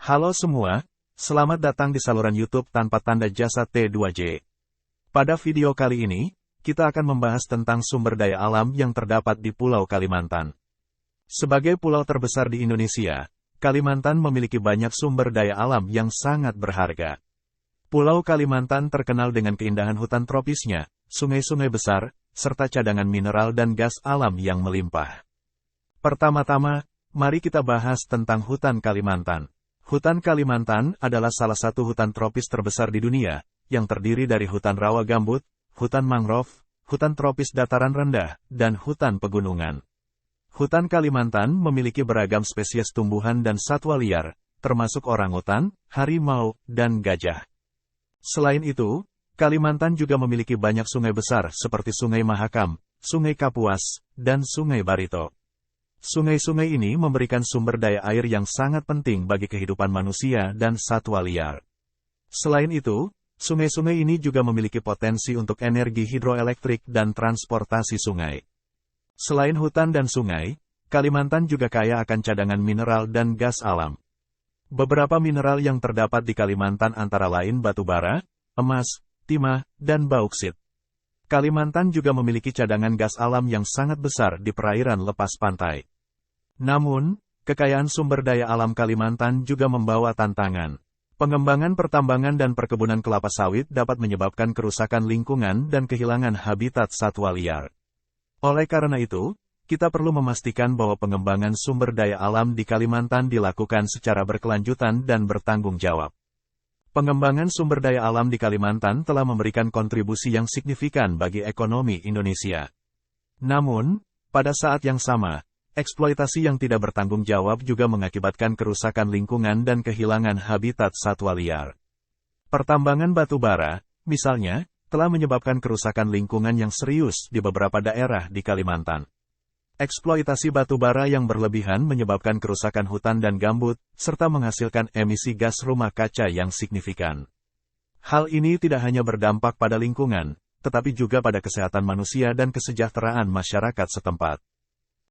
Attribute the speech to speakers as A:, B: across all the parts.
A: Halo semua, selamat datang di saluran YouTube tanpa tanda jasa T2J. Pada video kali ini, kita akan membahas tentang sumber daya alam yang terdapat di Pulau Kalimantan. Sebagai pulau terbesar di Indonesia, Kalimantan memiliki banyak sumber daya alam yang sangat berharga. Pulau Kalimantan terkenal dengan keindahan hutan tropisnya, sungai-sungai besar, serta cadangan mineral dan gas alam yang melimpah. Pertama-tama, mari kita bahas tentang hutan Kalimantan. Hutan Kalimantan adalah salah satu hutan tropis terbesar di dunia, yang terdiri dari hutan rawa gambut, hutan mangrove, hutan tropis dataran rendah, dan hutan pegunungan. Hutan Kalimantan memiliki beragam spesies tumbuhan dan satwa liar, termasuk orangutan, harimau, dan gajah. Selain itu, Kalimantan juga memiliki banyak sungai besar seperti Sungai Mahakam, Sungai Kapuas, dan Sungai Barito. Sungai-sungai ini memberikan sumber daya air yang sangat penting bagi kehidupan manusia dan satwa liar. Selain itu, sungai-sungai ini juga memiliki potensi untuk energi hidroelektrik dan transportasi sungai. Selain hutan dan sungai, Kalimantan juga kaya akan cadangan mineral dan gas alam. Beberapa mineral yang terdapat di Kalimantan antara lain batu bara, emas, timah, dan bauksit. Kalimantan juga memiliki cadangan gas alam yang sangat besar di perairan lepas pantai. Namun, kekayaan sumber daya alam Kalimantan juga membawa tantangan. Pengembangan pertambangan dan perkebunan kelapa sawit dapat menyebabkan kerusakan lingkungan dan kehilangan habitat satwa liar. Oleh karena itu, kita perlu memastikan bahwa pengembangan sumber daya alam di Kalimantan dilakukan secara berkelanjutan dan bertanggung jawab. Pengembangan sumber daya alam di Kalimantan telah memberikan kontribusi yang signifikan bagi ekonomi Indonesia. Namun, pada saat yang sama, eksploitasi yang tidak bertanggung jawab juga mengakibatkan kerusakan lingkungan dan kehilangan habitat satwa liar. Pertambangan batu bara, misalnya, telah menyebabkan kerusakan lingkungan yang serius di beberapa daerah di Kalimantan. Eksploitasi batu bara yang berlebihan menyebabkan kerusakan hutan dan gambut, serta menghasilkan emisi gas rumah kaca yang signifikan. Hal ini tidak hanya berdampak pada lingkungan, tetapi juga pada kesehatan manusia dan kesejahteraan masyarakat setempat.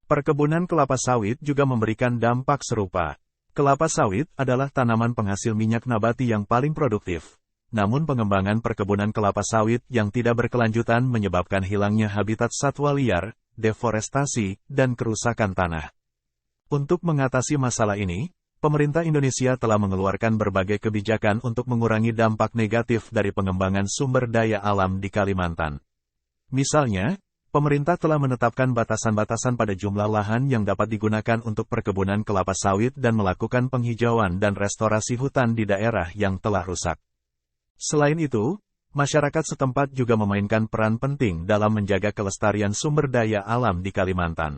A: Perkebunan kelapa sawit juga memberikan dampak serupa. Kelapa sawit adalah tanaman penghasil minyak nabati yang paling produktif. Namun pengembangan perkebunan kelapa sawit yang tidak berkelanjutan menyebabkan hilangnya habitat satwa liar, deforestasi, dan kerusakan tanah. Untuk mengatasi masalah ini, pemerintah Indonesia telah mengeluarkan berbagai kebijakan untuk mengurangi dampak negatif dari pengembangan sumber daya alam di Kalimantan. Misalnya, pemerintah telah menetapkan batasan-batasan pada jumlah lahan yang dapat digunakan untuk perkebunan kelapa sawit dan melakukan penghijauan dan restorasi hutan di daerah yang telah rusak. Selain itu, masyarakat setempat juga memainkan peran penting dalam menjaga kelestarian sumber daya alam di Kalimantan.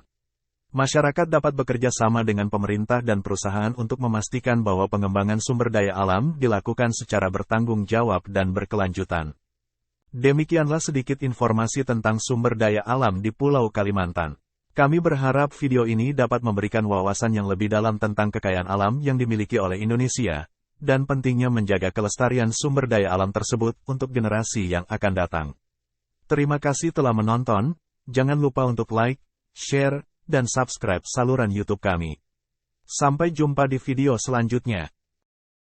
A: Masyarakat dapat bekerja sama dengan pemerintah dan perusahaan untuk memastikan bahwa pengembangan sumber daya alam dilakukan secara bertanggung jawab dan berkelanjutan. Demikianlah sedikit informasi tentang sumber daya alam di Pulau Kalimantan. Kami berharap video ini dapat memberikan wawasan yang lebih dalam tentang kekayaan alam yang dimiliki oleh Indonesia, dan pentingnya menjaga kelestarian sumber daya alam tersebut untuk generasi yang akan datang. Terima kasih telah menonton, jangan lupa untuk like, share, dan subscribe saluran YouTube kami. Sampai jumpa di video selanjutnya.